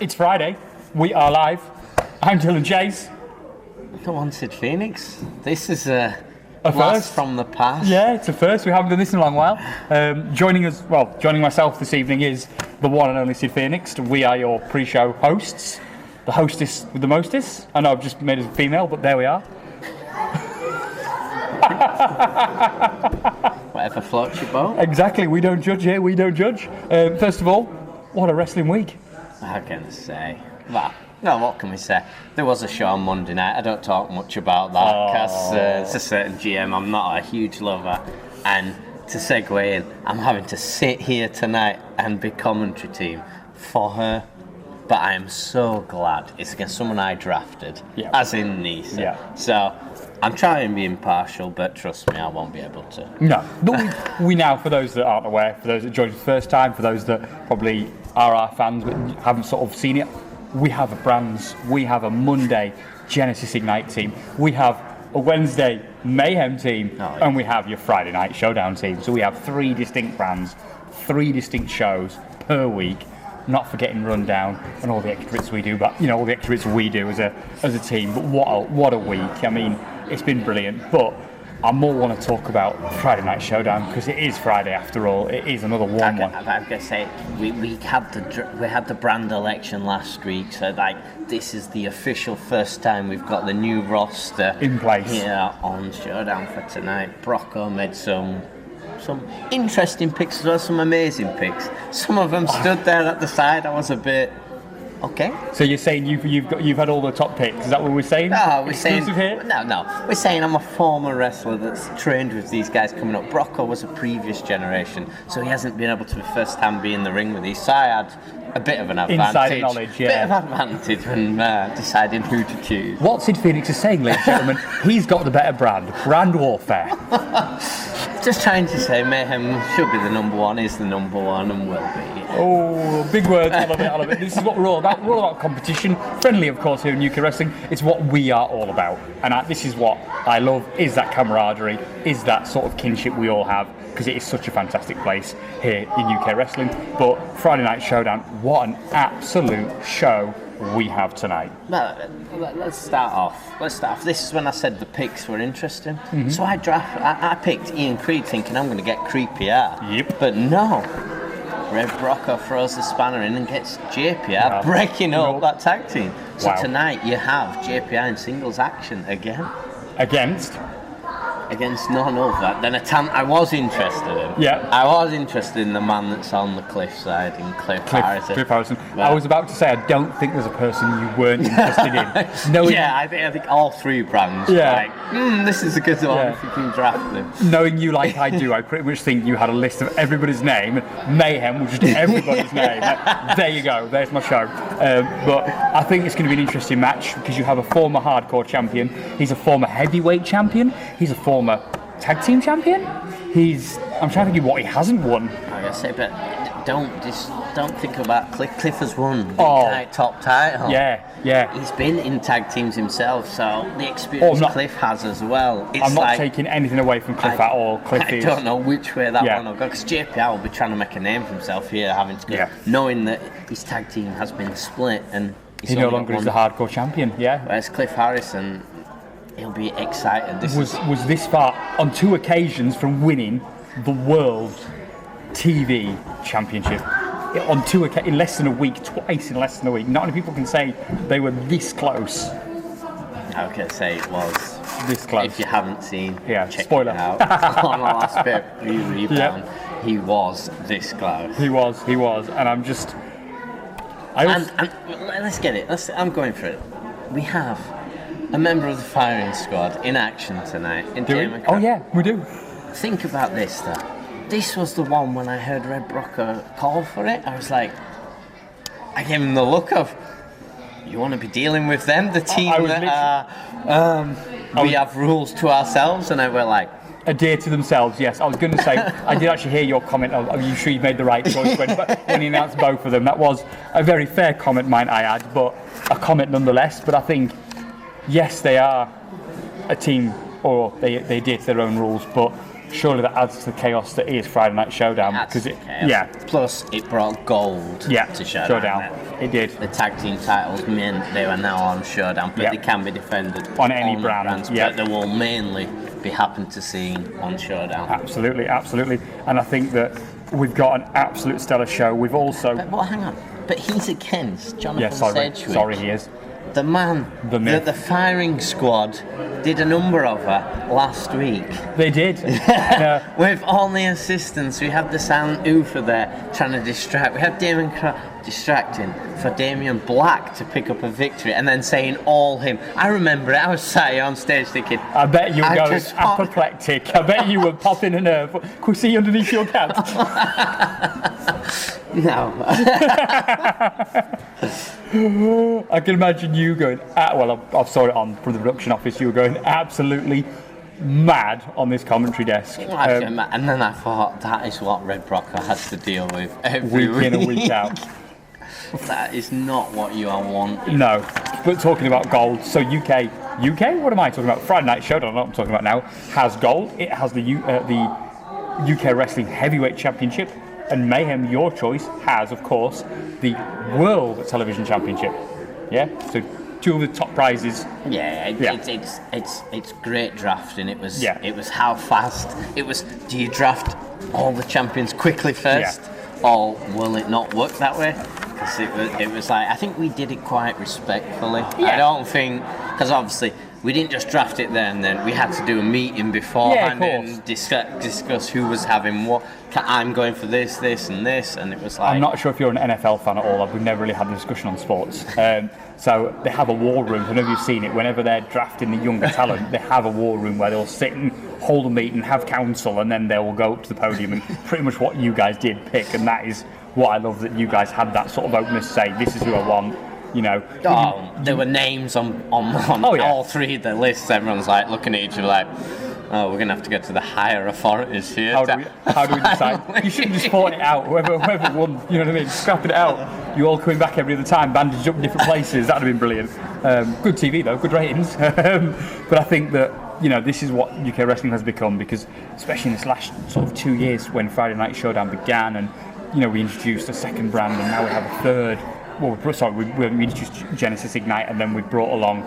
It's Friday. We are live. I'm Dylan Chase. The Wanted Phoenix. This is a first blast from the past. Yeah, it's a first. We haven't done this in a long while. Joining myself this evening is the one and only Sid Phoenix. We are your pre-show hosts. The hostess with the mostest. I know I've just made it a female, but there we are. Whatever floats your boat. Exactly. We don't judge here. We don't judge. First of all, what a wrestling week. How can I say? Well, what can we say? There was a show on Monday night. I don't talk much about that because it's a certain GM. I'm not a huge lover. And to segue in, I'm having to sit here tonight and be commentary team for her. But I am so glad it's against someone I drafted, as in Nisa. Yeah. So I'm trying to be impartial, but trust me, I won't be able to. No, but we now, for those that aren't aware, for those that joined for the first time, for those that probably are our fans but haven't sort of seen it, we have a brands. We have a Monday Genesis Ignite team. We have a Wednesday Mayhem team, and we have your Friday night Showdown team. So we have 3 distinct brands, 3 distinct shows per week. Not forgetting Rundown and all the extra bits we do, but all the extra bits we do as a team. But what a week! I mean, it's been brilliant. But I more want to talk about Friday Night Showdown because it is Friday after all. It is another one. I'm gonna say we had the brand election last week, so this is the official first time we've got the new roster in place here on Showdown for tonight. Brocco made some interesting picks as well, some amazing picks. Some of them stood there at the side. I was a bit okay. So you're saying you've had all the top picks? Is that what we're saying? No, we're exclusive saying here? No. We're saying I'm a former wrestler that's trained with these guys coming up. Brocco was a previous generation, so he hasn't been able to first hand be in the ring with these. So I had a bit of an advantage. Inside knowledge, yeah. Bit of advantage when deciding who to choose. What Sid Phoenix is saying, ladies and gentlemen, he's got the better brand warfare. Just trying to say Mayhem should be the number one, is the number one, and will be. Oh, big words. I love it. This is what we're all about. We're all about competition. Friendly, of course, here in UK Wrestling. It's what we are all about. And this is what I love, is that camaraderie, is that sort of kinship we all have, because it is such a fantastic place here in UK Wrestling. But Friday Night Showdown, what an absolute show we have tonight. Well, let's start off. This is when I said the picks were interesting. Mm-hmm. So I picked Ian Creed thinking I'm going to get creepy out. Yep. But no. Red Brocco throws the spanner in and gets JPR breaking up that tag team. So tonight you have JPR in singles action again. Against none other than I was interested in. Yeah. I was interested in the man that's on the cliffside in Cliff Harrison. I was about to say, I don't think there's a person you weren't interested in. I think all 3 brands. Yeah. This is a good one if you can draft them. Knowing you like I do, I pretty much think you had a list of everybody's name. Mayhem was just everybody's name. There you go. There's my show. But I think it's going to be an interesting match because you have a former hardcore champion. He's a former heavyweight champion. He's a former tag team champion. I'm trying to think of what he hasn't won. I gotta say, but don't think about Cliff. Cliff has won the top title. Yeah. He's been in tag teams himself, so the experience Cliff has as well. I'm not taking anything away from Cliff at all. I don't know which way that one will go, because JPR will be trying to make a name for himself here, having to go, knowing that his tag team has been split and he no longer is the hardcore champion. Yeah. Whereas Cliff Harrison, he'll be excited. Was this far on 2 occasions from winning the World TV Championship on 2 occasions in less than a week, twice in less than a week. Not many people can say they were this close. I can say it was this close. If you haven't seen, check spoiler it out on the last bit. He was this close. He was, and I'm just. And let's get it. I'm going for it. We have a member of the firing squad in action tonight. Oh yeah, we do. Think about this though. This was the one when I heard Red Brocco call for it. I was like, I gave him the look of, you want to be dealing with them, the team we have rules to ourselves, and I were like, adhere to themselves. Yes, I was going to say, I did actually hear your comment. Are you sure you made the right choice when he announced both of them? That was a very fair comment, might I add, but a comment nonetheless. But I think, yes, they are a team, or they adhere to their own rules, but surely that adds to the chaos that is Friday Night Showdown. Because Plus, it brought gold to Showdown. It did. The tag team titles meant they were now on Showdown, but they can be defended on any brand. But they will mainly be happen to see on Showdown. Absolutely. And I think that we've got an absolute stellar show. We've also... But hang on. But he's against Jonathan Sedgwick. Sorry, he is. The man, the firing squad did a number of her last week. They did. With all the assistants, we had the sound oofer there trying to distract. We had Damien distracting for Damien Black to pick up a victory and then saying all him. I remember it. I was sat here on stage thinking. I bet you were going apoplectic. I bet you were popping a nerve. Can we see underneath your cat? No. I can imagine you going, I saw it on from the production office, you were going absolutely mad on this commentary desk. And then I thought, that is what Red Brocker has to deal with every week in and week out. That is not what you are wanting. No, but talking about gold, so UK, what am I talking about? Friday Night Showdown, what I'm talking about now, has gold. It has the UK Wrestling Heavyweight Championship. And Mayhem, your choice, has, of course, the World Television Championship. Yeah? So 2 of the top prizes. It's great drafting. It was how fast. It was, do you draft all the champions quickly first? Or will it not work that way? Because it was like, I think we did it quite respectfully. I don't think, because obviously we didn't just draft it there and then. We had to do a meeting beforehand and discuss who was having what. I'm going for this, and this, and it was like... I'm not sure if you're an NFL fan at all. We've never really had a discussion on sports. So they have a war room. I don't know if you've seen it. Whenever they're drafting the younger talent, they have a war room where they'll sit and hold a meeting, have counsel, and then they will go up to the podium and pretty much what you guys did pick. And that is what I love, that you guys had that sort of openness to say, this is who I want. You know, there were names on all 3 of the lists. Everyone's like looking at each other like, oh, we're going to have to get to the higher authorities here. How do we decide? You shouldn't just fought it out. Whoever won, you know what I mean? Scrapping it out. You all coming back every other time, bandaged up in different places. That would have been brilliant. Good TV though, good ratings. But I think that, you know, this is what UK wrestling has become, because especially in this last sort of 2 years when Friday Night Showdown began, and you know, we introduced a second brand and now we have a third. Well, we introduced Genesis Ignite, and then we brought along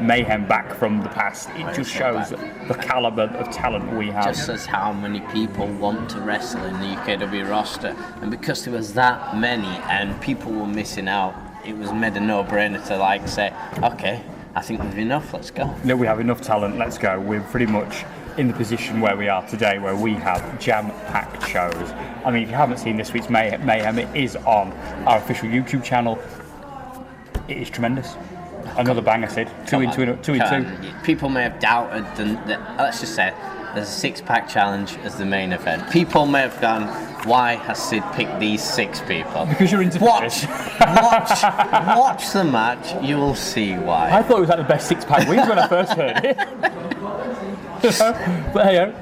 Mayhem back from the past. It just shows the calibre of talent we have. Just says how many people want to wrestle in the UKW roster, and because there was that many and people were missing out, it was made a no-brainer to like say, okay, I think we've enough, let's go. No, we have enough talent, let's go. We're pretty much in the position where we are today, where we have jam-packed shows. I mean, if you haven't seen this week's Mayhem, it is on our official YouTube channel. It is tremendous. Another banger, Sid. Two in two. People may have doubted let's just say there's a 6-pack challenge as the main event. People may have gone, why has Sid picked these 6 people? Because you're into watch the match, you will see why. I thought it was like the best 6-pack wins when I first heard it. But hey,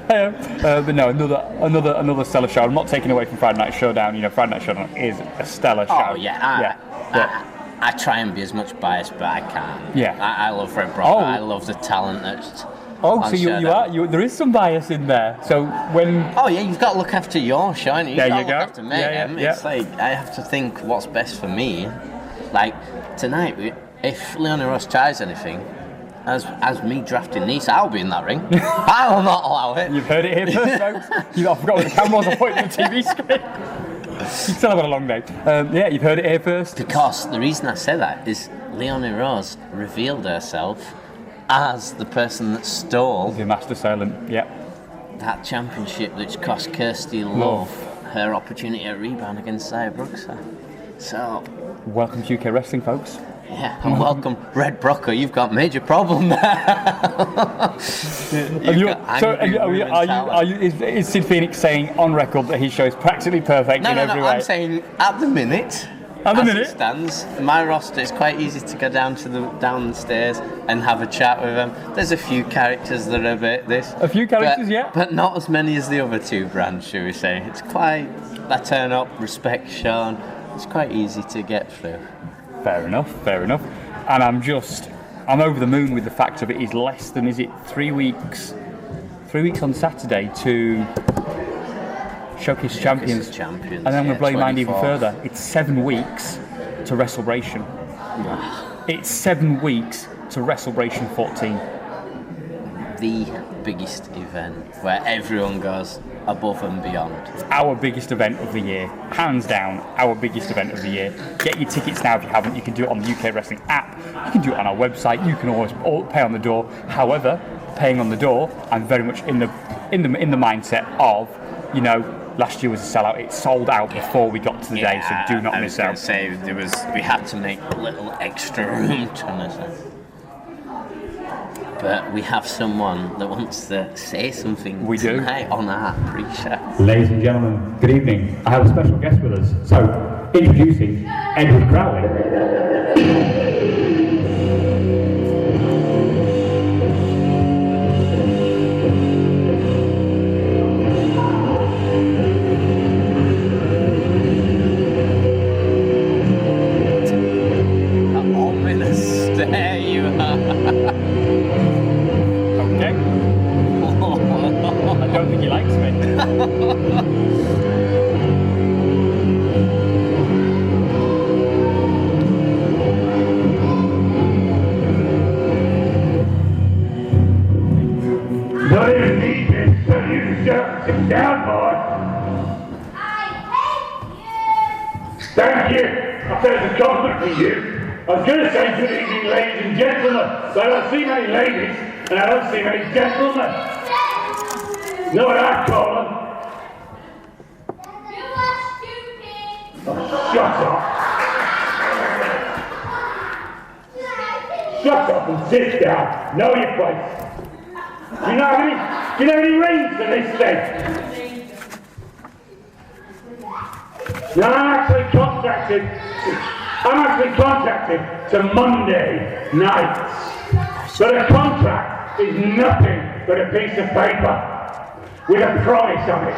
but no, another stellar show. I'm not taking away from Friday Night Showdown. You know, Friday Night Showdown is a stellar show. Oh yeah, I try and be as much biased, but I can't. Yeah, I love Red Brock. I love the talent that's. So you there is some bias in there. So when. Oh yeah, you've got to look after your show. You've got to look after me. Yeah. It's like I have to think what's best for me. Like tonight, if Leonie Ross tries anything. As me drafting these, I'll be in that ring. I will not allow it. You've heard it here first, folks. I forgot where the camera was. I put it on the TV screen. You still have had a long day. You've heard it here first. Because the reason I say that is Leonie Rose revealed herself as the person that stole the Master Assailant. That championship, which cost Kirsty Love her opportunity at rebound against Xia Brookside. So, welcome to UK Wrestling, folks. Yeah, and welcome, Red Brocker. You've got major problem there. Is Sid Phoenix saying on record that his show is practically perfect in every way? I'm saying at the minute. It stands, my roster is quite easy to go down the stairs and have a chat with them. There's a few characters that are a bit this. A few characters, but not as many as the other 2 brands, shall we say. It's quite. I turn up, respect shown. It's quite easy to get through. Fair enough. And I'm over the moon with the fact of it is less than, is it 3 weeks? 3 weeks on Saturday to Showcase Champions. And then I'm going to blow your mind even further. It's 7 weeks to WrestleBration. It's 7 weeks to WrestleBration 14. The biggest event where everyone goes above and beyond. It's our biggest event of the year. Hands down, our biggest event of the year. Get your tickets now if you haven't. You can do it on the UK Wrestling app. You can do it on our website. You can always pay on the door. However, paying on the door, I'm very much in the mindset of, you know, last year was a sellout. It sold out before we got to the day, so do not miss out. We had to make a little extra room to but we have someone that wants to say something tonight on our pre-show. Ladies and gentlemen, good evening. I have a special guest with us. So, introducing Edward Crowley. I was going to say good evening, ladies and gentlemen, but I don't see many ladies and I don't see many gentlemen. Know what I call them? You are stupid. Oh, shut up. Shut up and sit down. Know your place. Do you know any rings for this thing? No, I'm actually contracted to Monday nights. But a contract is nothing but a piece of paper with a promise on it.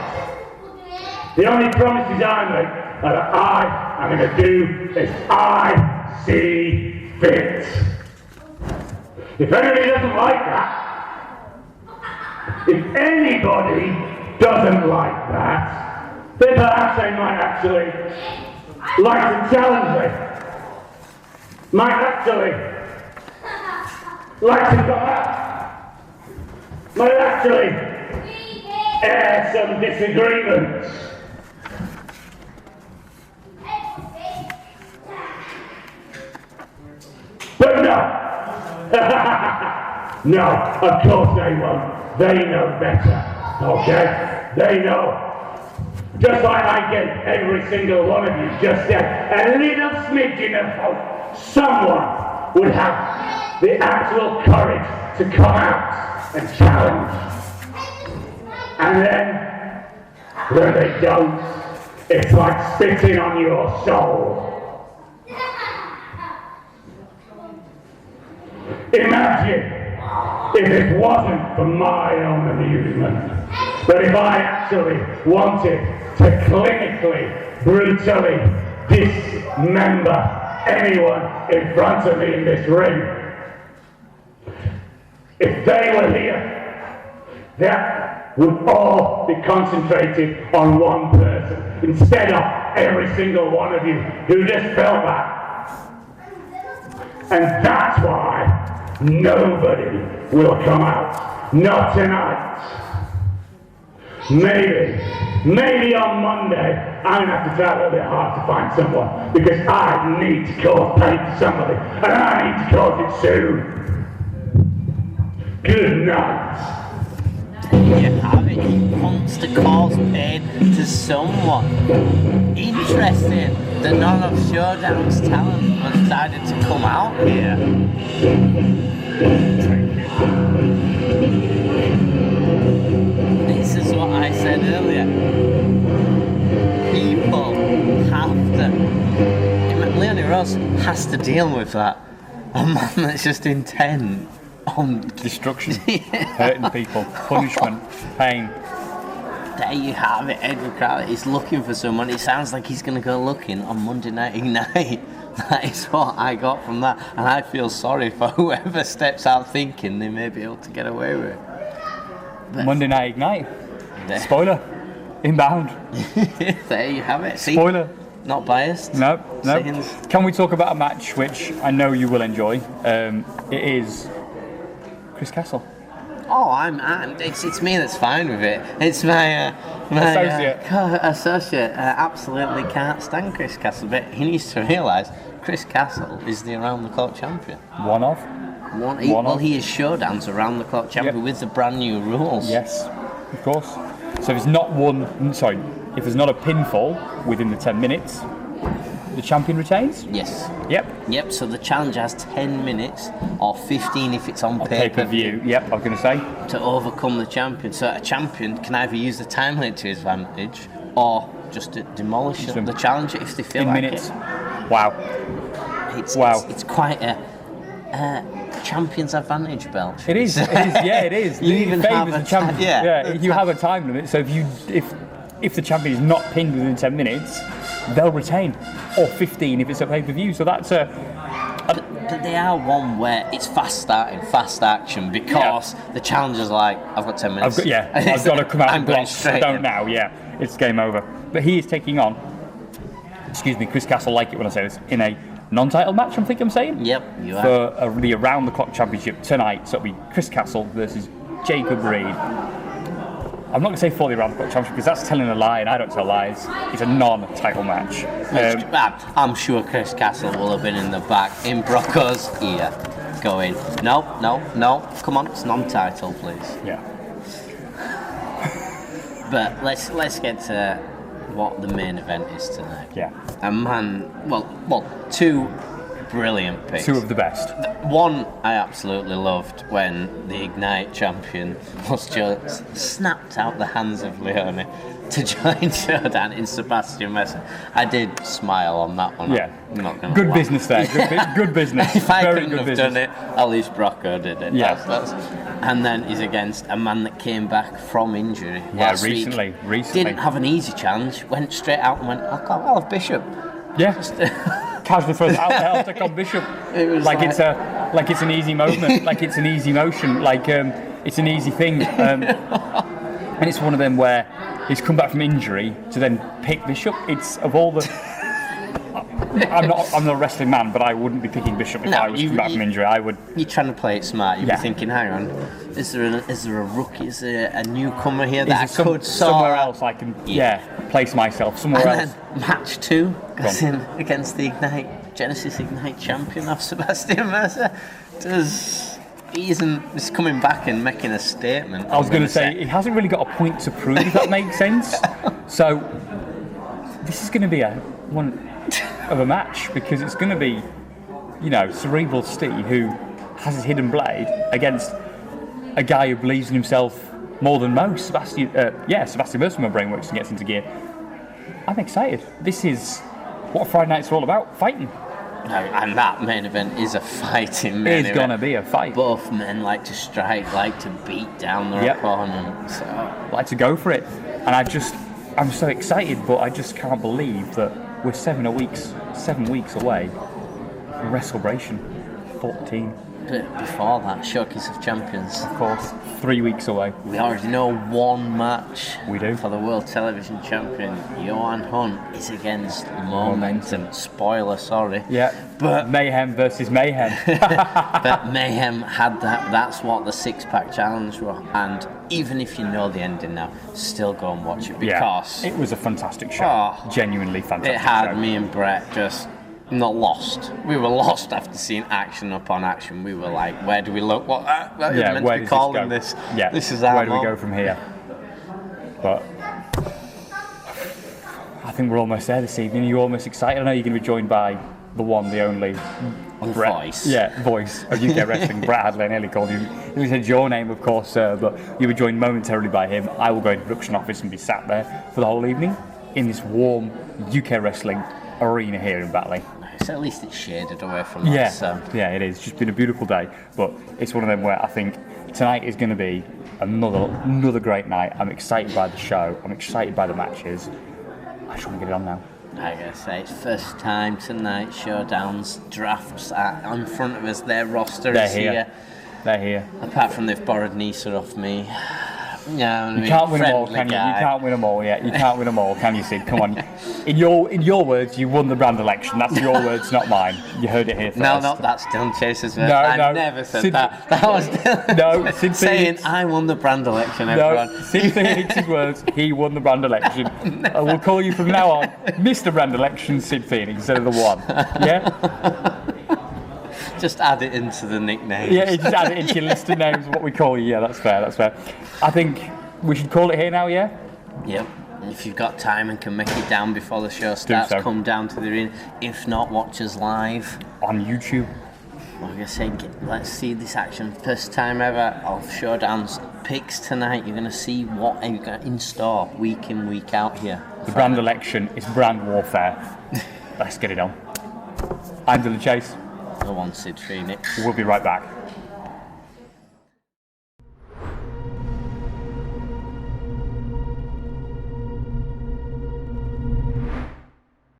The only promises I make are that I am going to do as I see fit. If anybody doesn't like that, then perhaps they might actually like to challenge me. Might actually like to come out. Might actually air some disagreements. But no! No, of course they won't. They know better, okay? They know. Just like I gave every single one of you just a little smidgen of hope. Someone would have the actual courage to come out and challenge. And then, when they don't, it's like spitting on your soul. Imagine if it wasn't for my own amusement, but if I actually wanted to clinically, brutally dismember anyone in front of me in this ring. If they were here, that would all be concentrated on one person, instead of every single one of you who just felt that. And that's why nobody will come out. Not tonight. Maybe on Monday, I'm going to have to try a little bit hard to find someone, because I need to cause pain to somebody, and I need to cause it soon. Good night. You have it. He wants to cause pain to someone. Interesting that none of Showdown's talent have decided to come out here. This is what I said earlier. People have to. Leonie Ross has to deal with that. A man that's just intent on destruction, hurting people, punishment, pain. There you have it. Edward Crowley is looking for someone. It sounds like he's going to go looking on Monday night Ignite. That is what I got from that, and I feel sorry for whoever steps out thinking they may be able to get away with it. Monday Night Ignite. There. Spoiler. Inbound. There you have it. See? Spoiler. Not biased. No. Seconds. Can we talk about a match which I know you will enjoy? It is Chris Castle. Oh, it's me that's fine with it. It's my Associate. Associate. Absolutely can't stand Chris Castle, but he needs to realise Chris Castle is the around-the-clock champion. One of. He is Showdown's around-the-clock champion with the brand new rules. Yes, of course. So if it's not if there's not a pinfall within the 10 minutes, the champion retains? Yes. Yep. So the challenge has 10 minutes or 15 if it's on Pay-per-view. Yep, I was going to say. To overcome the champion. So a champion can either use the time limit to his advantage or just demolish the challenger if they feel in like minutes. it. Wow. It's quite a champion's advantage belt. It is. It is. You even have a you have a time limit. So if the champion is not pinned within 10 minutes, they'll retain, or 15 if it's a pay-per-view. So that's But they are one where it's fast action because the challenger's like, I've got 10 minutes. I've got to come out and block. straight. I don't now. Yeah, it's game over. But he is taking on, Chris Castle. Like it when I say this, in a non-title match. I'm saying. Yep, you are. For the around-the-clock championship tonight. So it'll be Chris Castle versus Jacob Reed. I'm not going to say for the around-the-clock championship because that's telling a lie, and I don't tell lies. It's a non-title match. I'm sure Chris Castle will have been in the back in Brocco's ear, going, no, come on, it's non-title, please. Yeah. But let's get to what the main event is tonight. Yeah. Two brilliant picks. Two of the best. One I absolutely loved when the Ignite champion was just snapped out the hands of Leone to join Showdown in Sebastian Messer. I did smile on that one. Yeah. I'm not gonna good lie. business there. Good business. If I Very couldn't good have business. done it, at least Brocco did it. Yeah. And then he's against a man that came back from injury. Yeah, last week. recently. Didn't have an easy challenge. Went straight out and went, I'll have Bishop. Yeah. Casually throws it out there. I'll take on Bishop. It was it's an easy moment. Like it's an easy motion. Like it's an easy thing. And it's one of them where he's come back from injury to then pick Bishop. It's of all the. I'm not a wrestling man, but I wouldn't be picking Bishop if I was coming back from injury. I would. You're trying to play it smart. You'd be thinking, hang on, is there a rookie? Is there a newcomer here that I could somewhere else I can place myself somewhere and else. Then match 2 goes in against the Genesis Ignite champion of Sebastian Mercer. He's coming back and making a statement. I was going to say he hasn't really got a point to prove. If that makes sense. So this is going to be one of a match because it's going to be, Cerebral Steve who has his hidden blade against a guy who believes in himself more than most. Sebastian Mercer, my brain works and gets into gear. I'm excited. This is what Friday nights are all about: fighting. And that main event is a fighting main event. It's gonna be a fight. Both men like to strike, like to beat down their opponent. So. Like to go for it. And I'm so excited, but I just can't believe that we're 7 weeks away from WrestleBration 14. But before that, Showcase of Champions. Of course, 3 weeks away. We already know one match. We do. For the World Television Champion, Johan Hunt is against Momentum. Spoiler, sorry. Yeah. But Mayhem versus Mayhem. But Mayhem had that. That's what the 6-pack challenge was. And even if you know the ending now, still go and watch it because it was a fantastic show. Genuinely fantastic. It had show. me and Brett just. Not lost. We were lost after seeing action upon action. We were like, where do we look? What? Meant to be calling this? Yeah. This is our Where do we go from here? But I think we're almost there this evening. You're almost excited. I know you're going to be joined by the one, the only voice. Yeah, voice of UK wrestling. Brett Hadley. I nearly called you. He said your name, of course, sir. But you'll be joined momentarily by him. I will go to the production office and be sat there for the whole evening in this warm UK wrestling arena here in Batley. So at least it's shaded away from us. Yeah, it is. It's just been a beautiful day, but it's one of them where I think tonight is going to be another great night. I'm excited by the show. I'm excited by the matches. I just want to get it on now. I gotta say, it's first time tonight. Showdown's drafts are in front of us. Their roster is here. They're here. Apart from they've borrowed Nisa off me. Yeah, You can't win them all, can you? You can't win them all, yeah. You can't win them all, can you, Sid? Come on. In your words, you won the brand election. That's your words, not mine. You heard it here first. No, that's Dylan Chase's words. No, I never said Sid, that. That was Dylan no, Sid saying Phoenix. I won the brand election, everyone. No, Sid Phoenix's words, he won the brand election. We'll call you from now on Mr. Brand Election Sid Phoenix instead of the one. Yeah? Just add it into the nickname. Yeah, just add it into your list of names, what we call you. Yeah, that's fair. I think we should call it here now, yeah? Yep. If you've got time and can make it down before the show starts, so. come down to the arena. If not, watch us live. On YouTube. Like I say, let's see this action. First time ever of Showdown's picks tonight. You're going to see what you've got in store week in, week out here. The brand election is brand warfare. Let's get it on. I'm Dylan Chase. Go on, Sid Phoenix. We'll be right back.